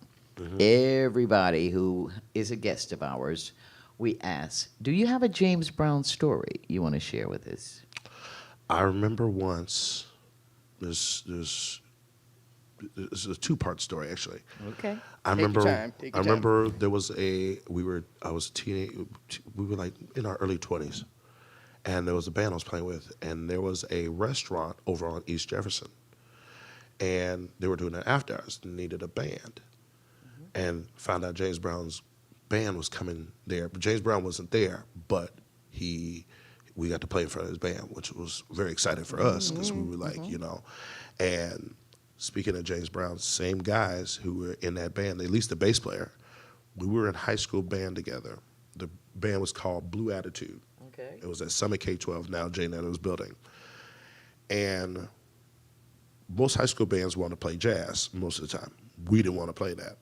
everybody who is a guest of ours we ask, do you have a James Brown story you want to share with us? I remember once. There's a two-part story actually. Okay. I Take your remember. time, take I your time. remember there was I was a teenage. We were like in our early 20s, and there was a band I was playing with, and there was a restaurant over on East Jefferson, and they were doing an after hours and needed a band, and found out James Brown's band was coming there. But James Brown wasn't there, but we got to play in front of his band, which was very exciting for us because we were like, and speaking of James Brown, same guys who were in that band, at least the bass player, we were in high school band together. The band was called Blue Attitude. Okay. It was at Summit K-12, now Jay Netto's building. And most high school bands want to play jazz most of the time. We didn't want to play that.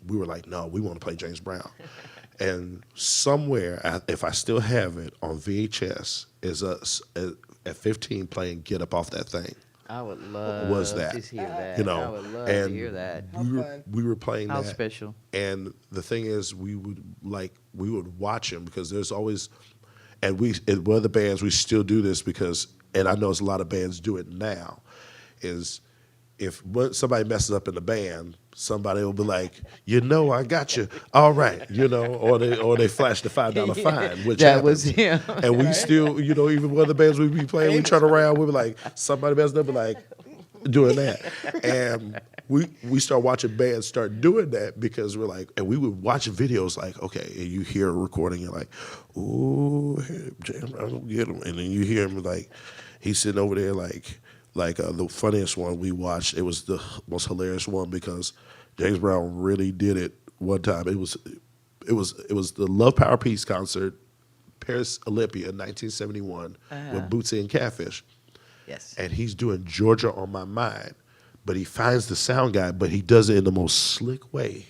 We were like, no, we want to play James Brown. And somewhere, if I still have it on VHS, is us at 15 playing Get Up Off That Thing. I would love Was that, to hear that. you know, I would love and to hear that. we were playing How that. special. And the thing is, we would watch him because there's always, and one of the bands we still do this because, and I know a lot of bands do it now, is if somebody messes up in the band, somebody will be like, I got you, all right, or they flash the $5 fine, which That happens. was him. And we still, even one of the bands we be playing, we turn around, we be like, somebody messed up, be like, doing that. And we start watching bands start doing that because we're like, and we would watch videos like, okay, and you hear a recording, you're like, ooh, James Brown, get him. And then you hear him like, he's sitting over there like the funniest one we watched. It was the most hilarious one because James Brown really did it one time. It was the Love Power Peace concert, Paris Olympia, 1971, with Bootsy and Catfish. Yes. And he's doing Georgia on My Mind, but he finds the sound guy, but he does it in the most slick way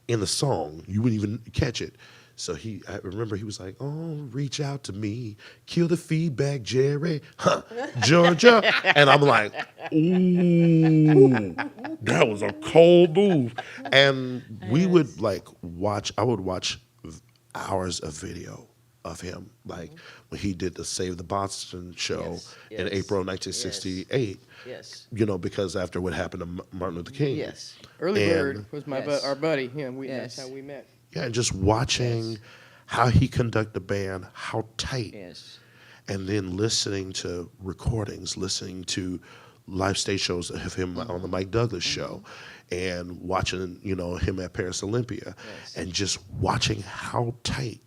in the song. You wouldn't even catch it. So I remember he was like, oh, reach out to me, kill the feedback, Jerry, Georgia. And I'm like, ooh, that was a cold move. And we would I would watch hours of video of him, like when he did the Save the Boston show in April of 1968. Yes. Because after what happened to Martin Luther King. Yes. Early And- Bird was our buddy. Yeah, that's Yes. how we met. Yeah, and just watching how he conducted the band, how tight, Yes. and then listening to recordings, listening to live stage shows of him on the Mike Douglas show, and watching him at Paris Olympia, and just watching how tight.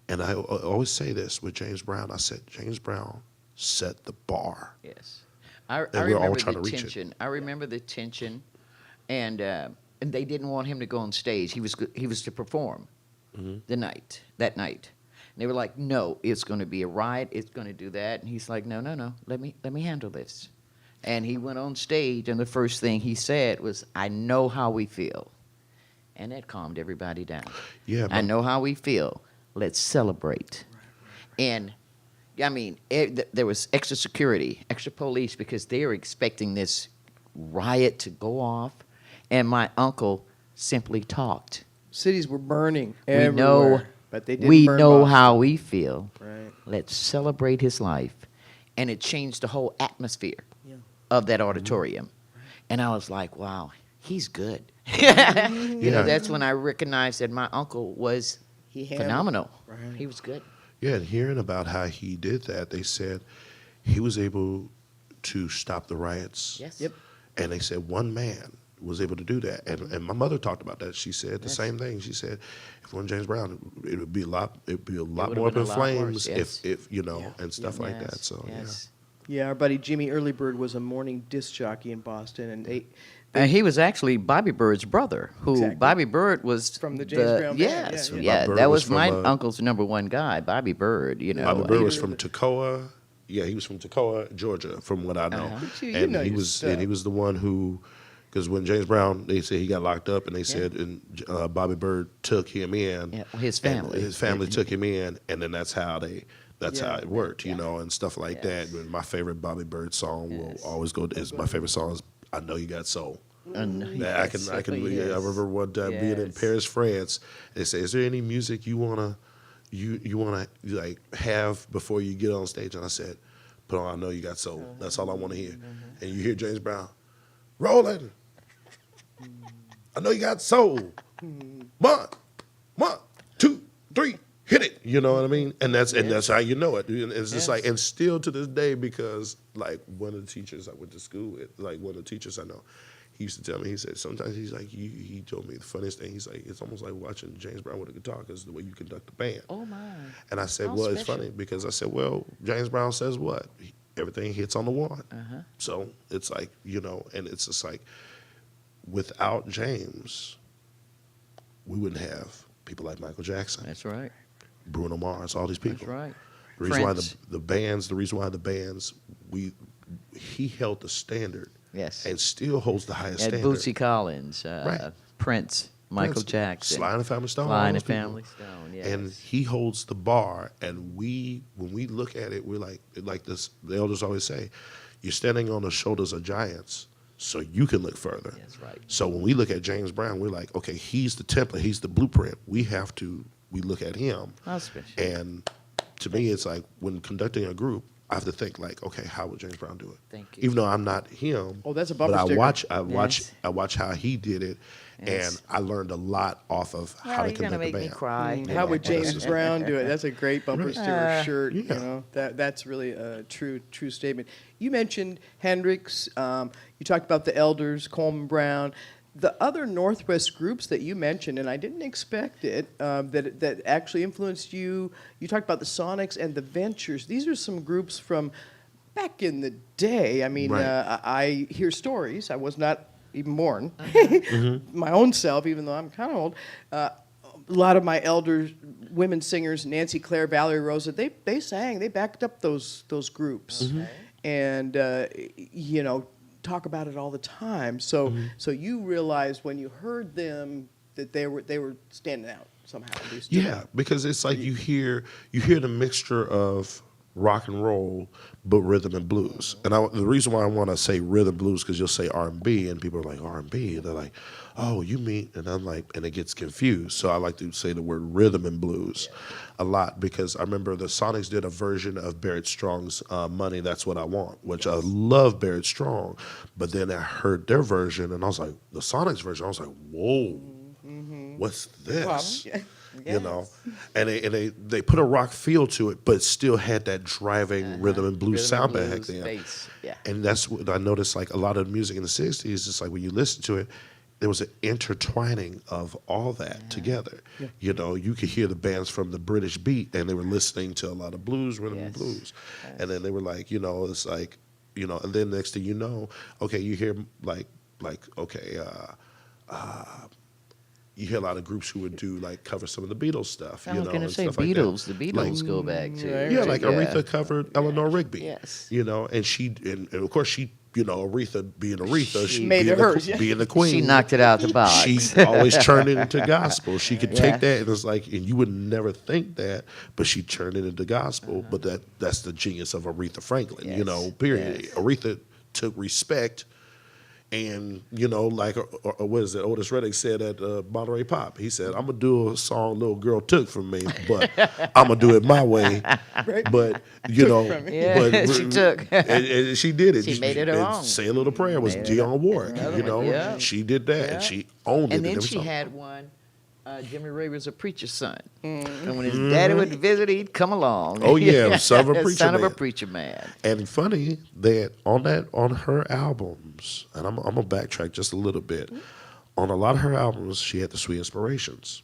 And I always say this with James Brown. I said James Brown set the bar. Yes. I we're all remember trying the to reach it. tension. I remember the tension, and they didn't want him to go on stage. He was to perform that night. And they were like, "No, it's going to be a riot. It's going to do that." And he's like, "No. Let me handle this." And he went on stage, and the first thing he said was, "I know how we feel," and that calmed everybody down. Yeah, I know how we feel. Let's celebrate. And I mean, there was extra security, extra police, because they were expecting this riot to go off. And my uncle simply talked. Cities were burning We everywhere, know, but they didn't we burn know Boston. how we feel. Right. Let's celebrate his life. And it changed the whole atmosphere of that auditorium. And I was like, wow, he's good. That's when I recognized that my uncle was He handled- phenomenal. Right. He was good. Yeah, and hearing about how he did that, they said he was able to stop the riots. Yes. Yep. And they said one man was able to do that. And my mother talked about that. She said the same thing. She said, if it wasn't James Brown, it would be a lot would've more up been in a lot worse, flames yes. if and stuff like that. So yes. Yeah, our buddy Jimmy Earlybird was a morning disc jockey in Boston, and And he was actually Bobby Bird's brother, who Exactly. Bobby Bird was From the James Brown band, Yes, yeah, yeah. Bobby Bird that was was my from, uncle's number one guy, Bobby Bird. Bobby Bird was from Toccoa. Yeah, he was from Toccoa, Georgia, from what I know. You And know he your was and he stuff. was the one who, because when James Brown, they said he got locked up, and they said and Bobby Bird took him in. Yeah, his and family. his family took him in, and then that's how Yeah. it worked, and stuff like that. And my favorite Bobby Bird song will always go. Is my favorite song is "I Know You Got Soul." That I can. I remember one time being in Yes. Paris, France. They say, "Is there any music you wanna you want to like have before you get on stage? And I said, put on I Know You Got Soul. That's all I want to hear. And you hear James Brown, rolling. I know you got soul. One, 2, 3, hit it. You know what I mean? And that's how you know it. And it's just like, and still to this day, because like one of the teachers I went to school with, like one of the teachers I know, he used to tell me, he said, sometimes he's like, he told me the funniest thing. He's like, it's almost like watching James Brown with a guitar because the way you conduct the band. Oh, my. And I said, How well, it's special. funny because I said, well, James Brown says what? Everything hits on the one. So it's like, you know, and it's just like, without James, we wouldn't have people like Michael Jackson, That's right. Bruno Mars, all these people. That's right. The reason why Prince. the bands, he held the standard. Yes. And still holds the highest At standard. Bootsy Collins, Right. Prince, Michael Prince, Jackson. Sly and the Family Stone. Sly all and the those people. Family Stone, yes. And he holds the bar. And when we look at it, we're like this. The elders always say, you're standing on the shoulders of giants, so you can look further. That's right. So when we look at James Brown, we're like, okay, he's the template, he's the blueprint. We look at him. How special. And to me, it's like when conducting a group, I have to think like, okay, how would James Brown do it? Thank you. Even though I'm not him. Oh, that's a bumper but sticker. I watch how he did it, Yes. and I learned a lot off of how to You're going to conduct a make me band. cry. How would James Brown do it? That's a great bumper sticker shirt. Yeah. You know, that's really a true statement. You mentioned Hendrix. You talked about the Elders, Coleman Brown. The other Northwest groups that you mentioned, and I didn't expect it, that actually influenced you. You talked about the Sonics and the Ventures. These are some groups from back in the day. I mean, Right. I hear stories. I was not even born. Mm-hmm. My own self, even though I'm kind of old. A lot of my elder women singers, Nancy Claire, Valerie Rosa, they sang. They backed up those groups, and you know, talk about it all the time. So so you realized when you heard them that they were standing out somehow. They stood Yeah, out. because it's like you hear the mixture of rock and roll, but rhythm and blues. And the reason why I want to say rhythm blues because you'll say R&B, and people are like R&B, and they're like, oh, you mean? And I'm like, and it gets confused. So I like to say the word rhythm and blues a lot because I remember the Sonics did a version of Barrett Strong's "Money That's What I Want," which I love Barrett Strong, but then I heard their version, and I was like, the Sonics version. I was like, whoa, what's this? Yeah. You know, and they put a rock feel to it, but still had that driving rhythm and blues sound back then. Bass. Yeah. And that's what I noticed. Like a lot of music in the '60s, it's like when you listen to it, there was an intertwining of all that together. Yeah. You know, you could hear the bands from the British beat, and they were listening to a lot of blues, rhythm and Yes. blues, and then they were like, you know, it's like, you know, and then next thing you know, okay, you hear like okay. You hear a lot of groups who would do like cover some of the Beatles stuff. I You was know, going to and say stuff like that. Beatles. The Beatles go back to. Yeah, like Aretha covered Eleanor Rigby. Yes. You know, and of course she, you know, Aretha being Aretha, she made being it the, hers, yeah. being the queen. She knocked it out the box. She always turned it into gospel. She could take Yeah. that and it's like, and you would never think that, but she turned it into gospel. But that's the genius of Aretha Franklin. You Yes. know, period. Yes. Aretha took respect. And, you know, like, what is it? Otis Redding said at Monterey Pop. He said, I'm going to do a song little girl took from me, but I'm going to do it my way. Right. But, you know. from me. Yeah, but, she took. And she did it. She made it her and own. Say a Little Prayer was Made it Dionne Warwick. Another You one, know, yeah. she did that. Yeah. And she owned it. And then there was she something. had one. Jimmy Ray was a preacher's son. And when his daddy would visit, he'd come along. Oh, yeah, son of a preacher Son of a man. preacher man. And funny that on her albums, and I'm gonna backtrack just a little bit. On a lot of her albums, she had the Sweet Inspirations,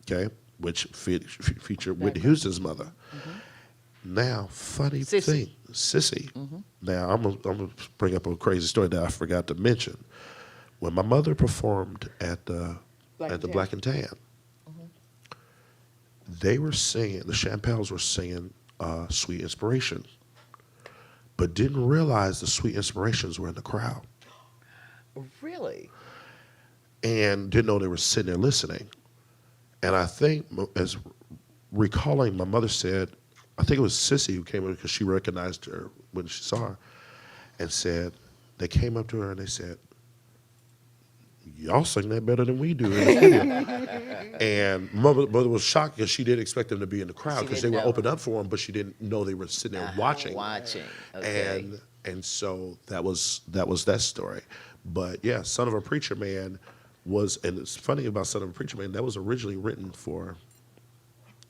okay, which featured Whitney Houston's mother. Now, funny Sissy. thing, Sissy. Now, I'm gonna bring up a crazy story that I forgot to mention. When my mother performed at the Black and Tan, they were singing, the Champels were singing Sweet Inspiration, but didn't realize the Sweet Inspirations were in the crowd Really? and didn't know they were sitting there listening. And I think, as recalling, my mother said, I think it was Sissy who came up because she recognized her when she saw her and said, they came up to her and they said, y'all sing that better than we do in the studio. And mother was shocked because she didn't expect them to be in the crowd because they were open up for them, but she didn't know they were sitting there watching. Okay. And so that was that story. But yeah, Son of a Preacher Man was, and it's funny about Son of a Preacher Man, that was originally written for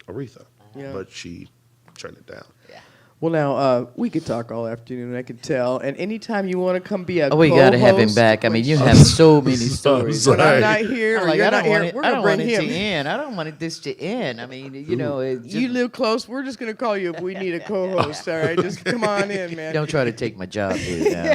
Aretha, but she turned it down. Yeah. Well, now, we could talk all afternoon, I could tell. And anytime you want to come be a we got to have him back. I mean, you have so many stories. When I'm not here, Like, you're not here, we're going to bring him. To end. I don't want this to end. I mean, you know. You live close. We're just going to call you if we need a co-host, all right? Just come on in, man. Don't try to take my job here now,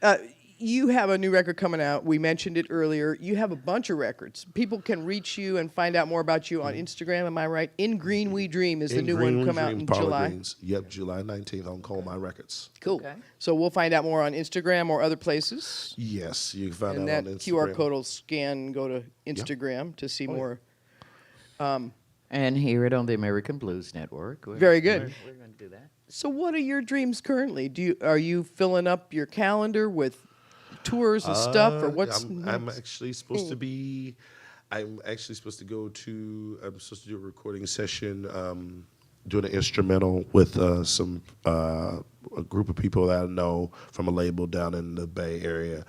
okay? You have a new record coming out. We mentioned it earlier. You have a bunch of records. People can reach you and find out more about you on Instagram. Am I right? In Green We Dream is the new one come out in July. Greens. Yep, July 19th on Call My Records. Cool. Okay. So we'll find out more on Instagram or other places. Yes, you can find and out on that Instagram. QR code will scan and go to Instagram to see more. And hear it on the American Blues Network. Very good. We're going to do that. So what are your dreams currently? Are you filling up your calendar with tours and stuff, or what's? I'm actually supposed to be. I'm supposed to do a recording session, doing an instrumental with a group of people that I know from a label down in the Bay Area,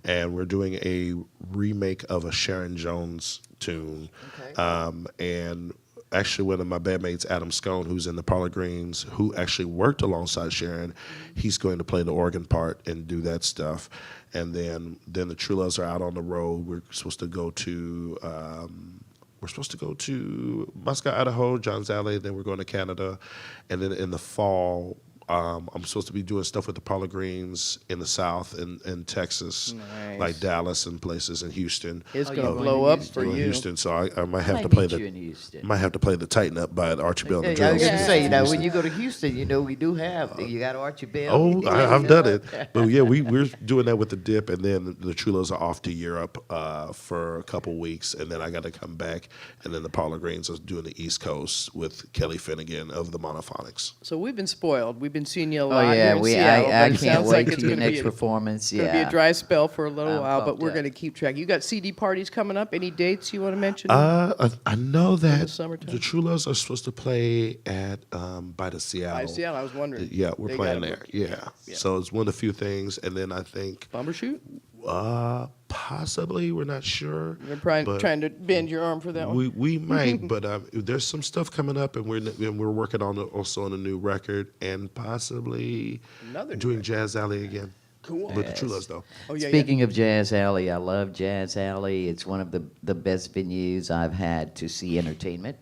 and we're doing a remake of a Sharon Jones tune, and. Actually, one of my bandmates, Adam Scone, who's in the Parlor Greens, who actually worked alongside Sharon, he's going to play the organ part and do that stuff. And then the True Loves are out on the road. We're supposed to go to Muscat, Idaho, Johns Alley. Then we're going to Canada, and then in the fall. I'm supposed to be doing stuff with the Parlor Greens in the South in Texas, like Dallas and places in Houston. It's going to blow up for you. Houston, so I might have to play the Tighten Up by Archie Bell and the I was Drums. going to say, when you go to Houston, we do have you got Archie Bell. Oh, I've done it, but yeah, we're doing that with the Dip, and then the True Loves are off to Europe for a couple weeks, and then I got to come back, and then the Parlor Greens are doing the East Coast with Kelly Finnegan of the Monophonics. So we've been spoiled. We've been seeing you a lot here in Seattle. I can't wait to your next performance. It's going to be a dry spell for a little while, but we're going to keep track. You got CD parties coming up? Any dates you want to mention? I know that the True Loves are supposed to play at by the Seattle. By Seattle, I was wondering. Yeah, we're playing there. Yeah. So it's one of the few things, and then I think Bumbershoot? Possibly, we're not sure. You're probably trying to bend your arm for that one. We might, but there's some stuff coming up, and we're working on also on a new record, and possibly doing Jazz Alley again. Cool. With the True Loves, though. Oh, yeah, Speaking of Jazz Alley, I love Jazz Alley. It's one of the best venues I've had to see entertainment.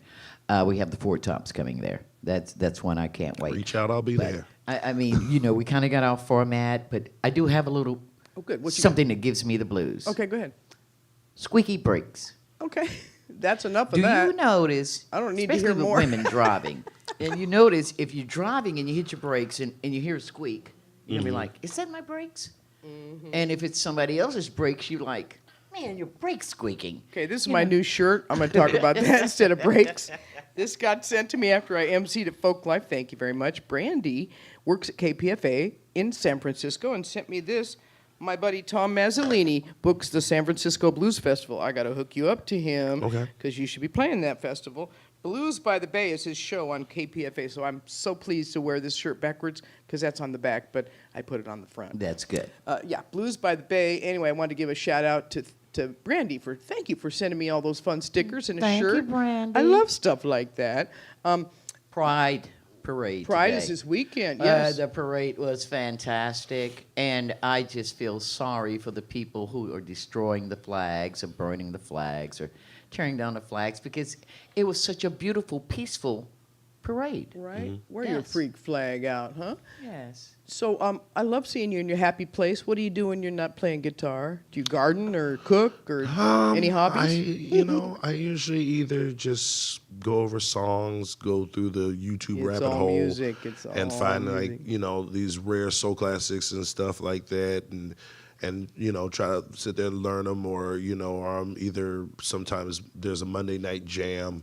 We have the Four Tops coming there. That's one I can't wait. Reach out, I'll be there. I mean, we kind of got our format, but I do have a little something that gives me the blues. Okay, go ahead. Squeaky brakes. Okay, that's enough of that. Do you notice? I don't need to hear more. Women driving, and you notice if you're driving and you hit your brakes and you hear a squeak, you're gonna be like, "Is that my brakes?" And if it's somebody else's brakes, you're like, "Man, your brakes squeaking." Okay, this is my new shirt. I'm going to talk about that instead of brakes. This got sent to me after I emceed at Folk Life. Thank you very much. Brandy works at KPFA in San Francisco and sent me this. My buddy Tom Mazzolini books the San Francisco Blues Festival. I got to hook you up to him because you should be playing that festival. Blues by the Bay is his show on KPFA, so I'm so pleased to wear this shirt backwards because that's on the back, but I put it on the front. That's good. Yeah, Blues by the Bay. Anyway, I wanted to give a shout out to Brandy thank you for sending me all those fun stickers and a shirt. Thank you, Brandy. I love stuff like that. Pride Parade Pride today. is this weekend, yes. The parade was fantastic, and I just feel sorry for the people who are destroying the flags or burning the flags or tearing down the flags because it was such a beautiful, peaceful parade. Right? Wear your freak flag out, huh? Yes. So I love seeing you in your happy place. What do you do when you're not playing guitar? Do you garden or cook or any hobbies? I usually either just go over songs, go through the YouTube rabbit hole, music. and find these rare soul classics and stuff like that, and try to sit there and learn them, or either sometimes there's a Monday night jam.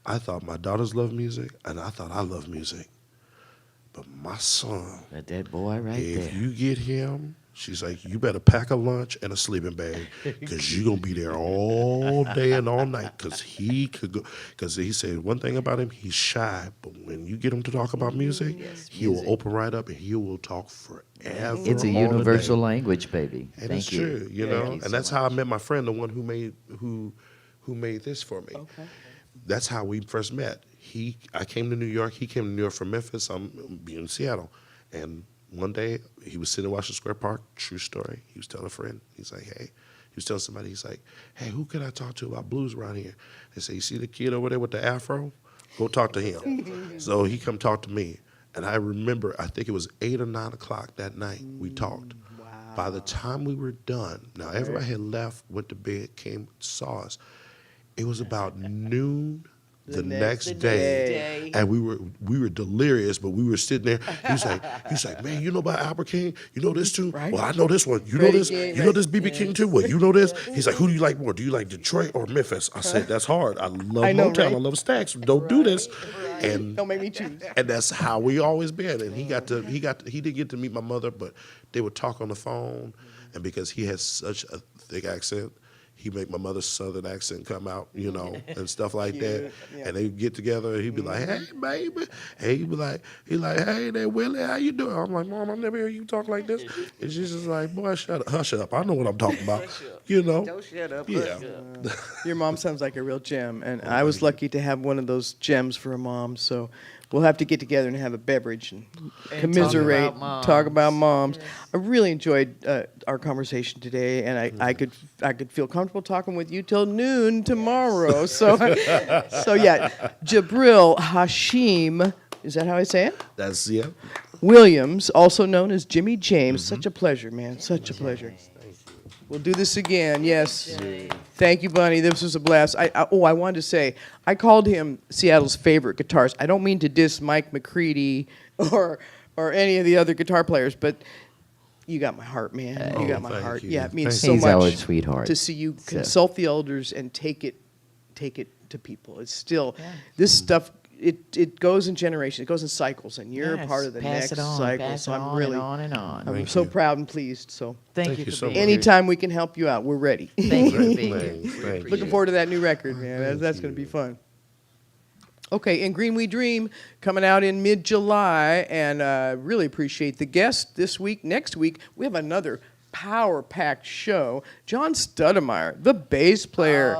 I thought my daughters love music, and I thought I love music. But my son, That boy right there. if you get him, she's like, you better pack a lunch and a sleeping bag because you're going to be there all day and all night because he could go. Because he said one thing about him, he's shy. But when you get him to talk about music, he will open right up and he will talk forever. It's a all universal day. language, baby. And Thank it's you. true, you Thank know. you so And that's how I much. met my friend, the one who made this for me. Okay. That's how we first met. I came to New York. He came to New York from Memphis. I'm in Seattle. And one day he was sitting in Washington Square Park. True story. He was telling a friend. He's like, hey. He was telling somebody. He's like, hey, who can I talk to about blues around here? They say, you see the kid over there with the afro? Go talk to him. So he come talk to me. And I remember, I think it was 8 or 9 o'clock that night we talked. Wow. By the time we were done, now everybody had left, went to bed, came, saw us. It was about noon the next day. And we were delirious, but we were sitting there. He's like, man, you know about Albert King? You know this too? Right. Well, I know this one. You Freddie know this? Green, You know this BB King too? Well, you know this? He's like, who do you like more? Do you like Detroit or Memphis? I said, that's hard. I love I know, Motown. right? I love Stax. Don't do this. And Don't make me choose. and that's how we always been. And he didn't get to meet my mother, but they would talk on the phone. And because he has such a thick accent, he make my mother's southern accent come out, you know, and stuff like that. Yeah. And they get together and he'd be like, hey, baby. And he'd be like, hey there, Willie, how you doing? I'm like, Mom, I never hear you talk like this. And she's just like, boy, hush up. I know what I'm talking about. You know? Don't shut up. Yeah. Your mom sounds like a real gem, and I was lucky to have one of those gems for a mom. So we'll have to get together and have a beverage and commiserate, talk about moms. I really enjoyed our conversation today, and I could feel comfortable talking with you till noon tomorrow. So so yeah, Jabril Hashim, is that how I say it? That's, yeah. Williams, also known as Jimmy James. Such a pleasure, man. Such a pleasure. We'll do this again. Yes. Thank you, Bunny. This was a blast. I wanted to say, I called him Seattle's favorite guitarist. I don't mean to diss Mike McCready or any of the other guitar players, but you got my heart, man. You got my thank heart. you. Yeah, it means Thank so He's much our sweetheart. to see you So- consult the elders and take it to people. It's still this stuff. It goes in generations. It goes in cycles, and you're a part of the pass next it on, cycle. pass So it I'm on really, and on and on. I'm Thank so you. proud and pleased. So Thank you you so for much. being here. anytime we can help you out, we're ready. Thank you for being here. Thanks. Thank Looking forward to that new record, man. That's going to be fun. Okay, in Green We Dream, coming out in mid-July, and really appreciate the guest this week. Next week, we have another power-packed show. John Studemire, the bass player,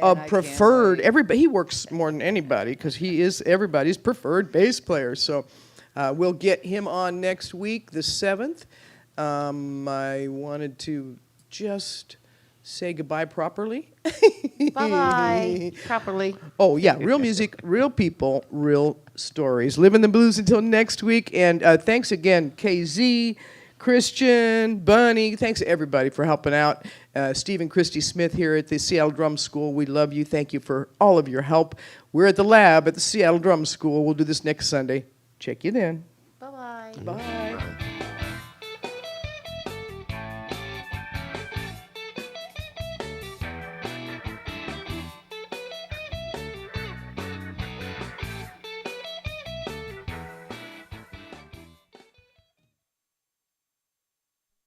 a preferred. Everybody, he works more than anybody because he is everybody's preferred bass player. So we'll get him on next week, the 7th. I wanted to just say goodbye properly. Bye-bye. Properly. Oh, yeah. Real music, real people, real stories. Living the blues until next week. And thanks again, KZ, Christian, Bunny. Thanks to everybody for helping out. Steve and Christy Smith here at the Seattle Drum School. We love you. Thank you for all of your help. We're at the lab at the Seattle Drum School. We'll do this next Sunday. Check you then. Bye-bye. Bye.